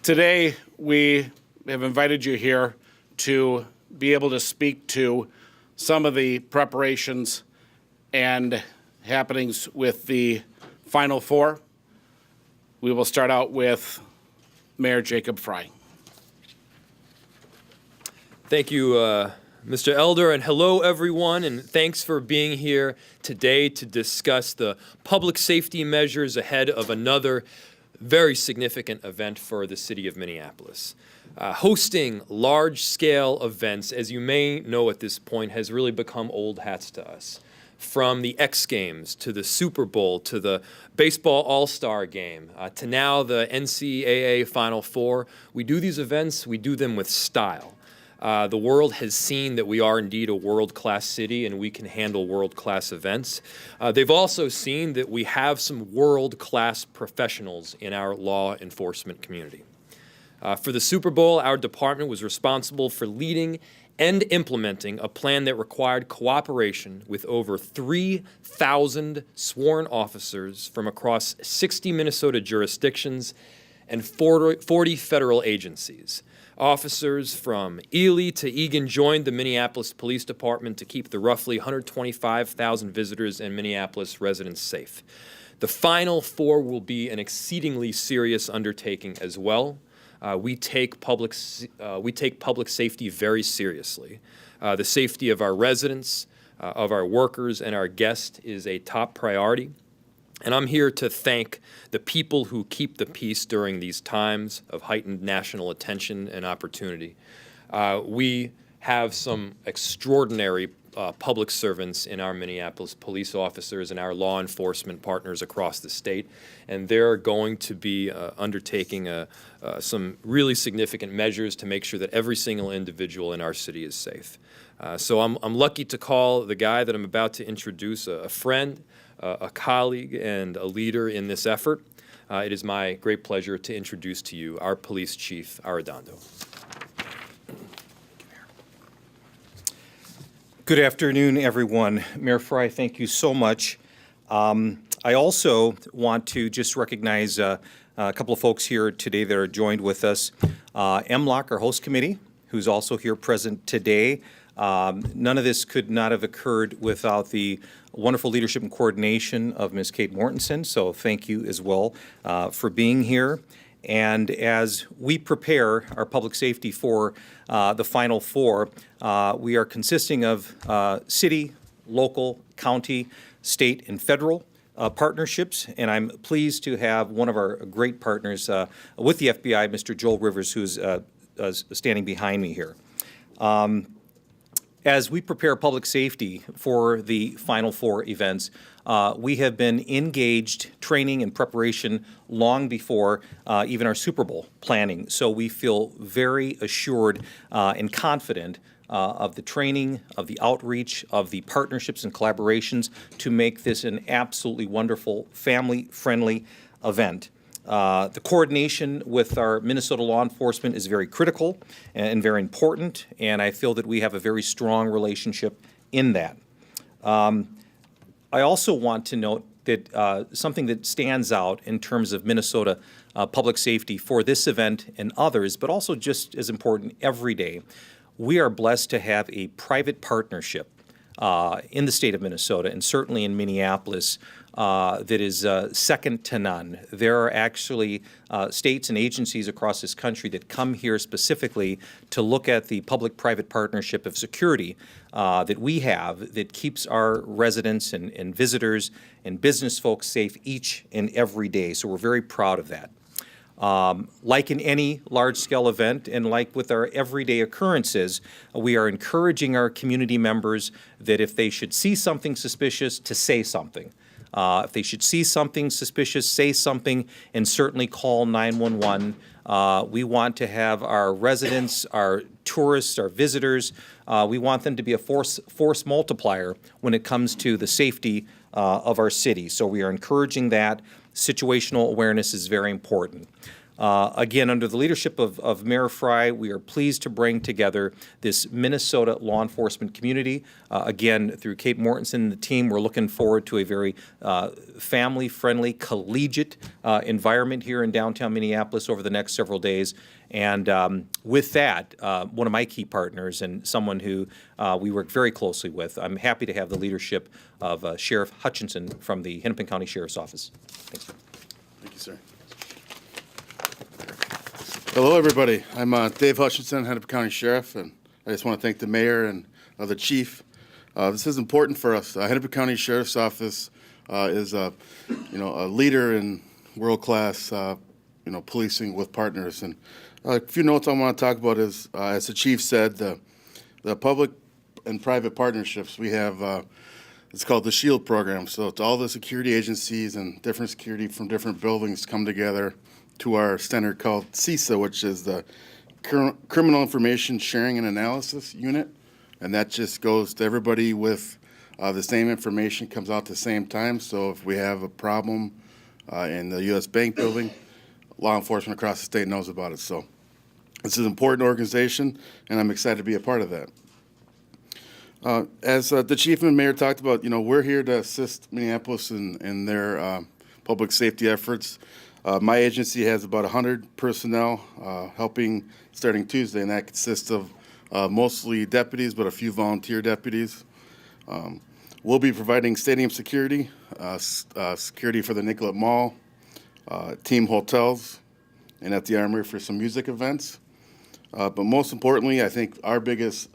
Today, we have invited you here to be able to speak to some of the preparations and happenings with the Final Four. We will start out with Mayor Jacob Frey. Thank you, Mr. Elder, and hello, everyone, and thanks for being here today to discuss the public safety measures ahead of another very significant event for the city of Minneapolis. Hosting large-scale events, as you may know at this point, has really become old hats to us. From the X Games to the Super Bowl to the Baseball All-Star Game to now the NCAA Final Four, we do these events, we do them with style. The world has seen that we are indeed a world-class city and we can handle world-class events. They've also seen that we have some world-class professionals in our law enforcement community. For the Super Bowl, our department was responsible for leading and implementing a plan that required cooperation with over 3,000 sworn officers from across 60 Minnesota jurisdictions and 40 federal agencies. Officers from Ely to Eagan joined the Minneapolis Police Department to keep the roughly 125,000 visitors and Minneapolis residents safe. The Final Four will be an exceedingly serious undertaking as well. We take public safety very seriously. The safety of our residents, of our workers, and our guests is a top priority. And I'm here to thank the people who keep the peace during these times of heightened national attention and opportunity. We have some extraordinary public servants in our Minneapolis police officers and our law enforcement partners across the state, and they're going to be undertaking some really significant measures to make sure that every single individual in our city is safe. So I'm lucky to call the guy that I'm about to introduce a friend, a colleague, and a leader in this effort. It is my great pleasure to introduce to you our Police Chief Arredondo. Good afternoon, everyone. Mayor Frey, thank you so much. I also want to just recognize a couple of folks here today that are joined with us. MLOC, our host committee, who's also here present today. None of this could not have occurred without the wonderful leadership and coordination of Ms. Kate Mortensen, so thank you as well for being here. And as we prepare our public safety for the Final Four, we are consisting of city, local, county, state, and federal partnerships, and I'm pleased to have one of our great partners with the FBI, Mr. Joel Rivers, who's standing behind me here. As we prepare public safety for the Final Four events, we have been engaged training and preparation long before even our Super Bowl planning. So we feel very assured and confident of the training, of the outreach, of the partnerships and collaborations to make this an absolutely wonderful, family-friendly event. The coordination with our Minnesota law enforcement is very critical and very important, and I feel that we have a very strong relationship in that. I also want to note that something that stands out in terms of Minnesota public safety for this event and others, but also just as important every day, we are blessed to have a private partnership in the state of Minnesota and certainly in Minneapolis that is second to none. There are actually states and agencies across this country that come here specifically to look at the public-private partnership of security that we have that keeps our residents and visitors and business folks safe each and every day. So we're very proud of that. Like in any large-scale event and like with our everyday occurrences, we are encouraging our community members that if they should see something suspicious, to say something. If they should see something suspicious, say something, and certainly call 911. We want to have our residents, our tourists, our visitors, we want them to be a force multiplier when it comes to the safety of our city. So we are encouraging that. Situational awareness is very important. Again, under the leadership of Mayor Frey, we are pleased to bring together this Minnesota law enforcement community. Again, through Kate Mortensen and the team, we're looking forward to a very family-friendly, collegiate environment here in downtown Minneapolis over the next several days. And with that, one of my key partners and someone who we work very closely with, I'm happy to have the leadership of Sheriff Hutchinson from the Hennepin County Sheriff's Office. Thanks, sir. Thank you, sir. Hello, everybody. I'm Dave Hutchinson, Hennepin County Sheriff, and I just want to thank the mayor and the chief. This is important for us. Hennepin County Sheriff's Office is a leader in world-class policing with partners. And a few notes I want to talk about is, as the chief said, the public and private partnerships. We have it's called the SHIELD program. So it's all the security agencies and different security from different buildings come together to our center called CISA, which is the Criminal Information Sharing and Analysis Unit. And that just goes to everybody with the same information, comes out at the same time. So if we have a problem in the U.S. Bank building, law enforcement across the state knows about it. So this is an important organization, and I'm excited to be a part of that. As the chief and mayor talked about, we're here to assist Minneapolis in their public safety efforts. My agency has about 100 personnel helping starting Tuesday, and that consists of mostly deputies, but a few volunteer deputies. We'll be providing stadium security, security for the Nicollet Mall, team hotels, and at the Armory for some music events. But most importantly, I think our biggest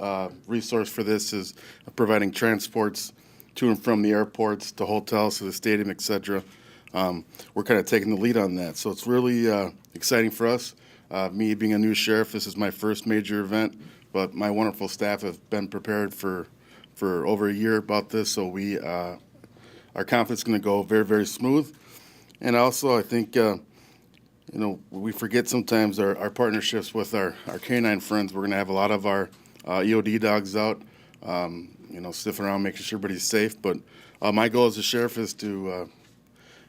resource for this is providing transports to and from the airports, to hotels, to the stadium, et cetera. We're kind of taking the lead on that. So it's really exciting for us. Me being a new sheriff, this is my first major event, but my wonderful staff have been prepared for over a year about this, so we are confident it's going to go very, very smooth. And also, I think, we forget sometimes our partnerships with our canine friends. We're going to have a lot of our EOD dogs out, sniffing around, making sure everybody's safe. But my goal as a sheriff is to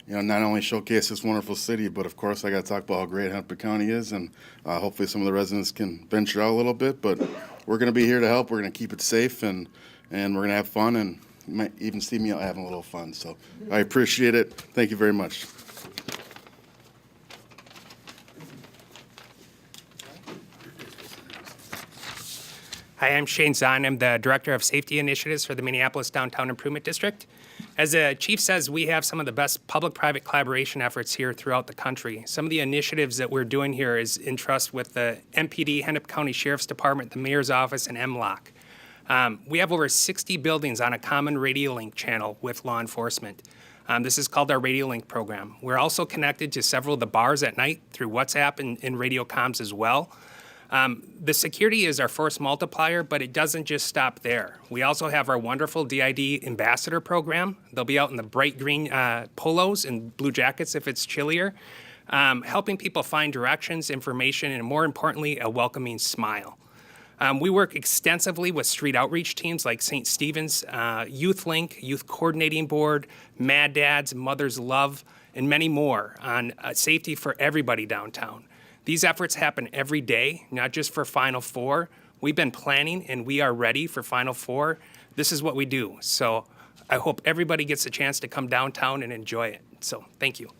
not only showcase this wonderful city, but of course I got to talk about how great Hennepin County is, and hopefully some of the residents can venture out a little bit. But we're going to be here to help. We're going to keep it safe, and we're going to have fun, and you might even see me out having a little fun. So I appreciate it. Thank you very much. Hi, I'm Shane Zahn. I'm the Director of Safety Initiatives for the Minneapolis Downtown Improvement District. As the Chief says, we have some of the best public-private collaboration efforts here throughout the country. Some of the initiatives that we're doing here is in trust with the MPD, Hennepin County Sheriff's Department, the Mayor's Office, and MLOC. We have over 60 buildings on a common radio link channel with law enforcement. This is called our Radio Link program. We're also connected to several of the bars at night through WhatsApp and radio comms as well. The security is our force multiplier, but it doesn't just stop there. We also have our wonderful DID ambassador program. They'll be out in the bright green polos and blue jackets if it's chillier, helping people find directions, information, and more importantly, a welcoming smile. We work extensively with street outreach teams like St. Stephen's, Youth Link, Youth Coordinating Board, Mad Dads, Mother's Love, and many more on safety for everybody downtown. These efforts happen every day, not just for Final Four. We've been planning and we are ready for Final Four. This is what we do. So I hope everybody gets a chance to come downtown and enjoy it. So thank you.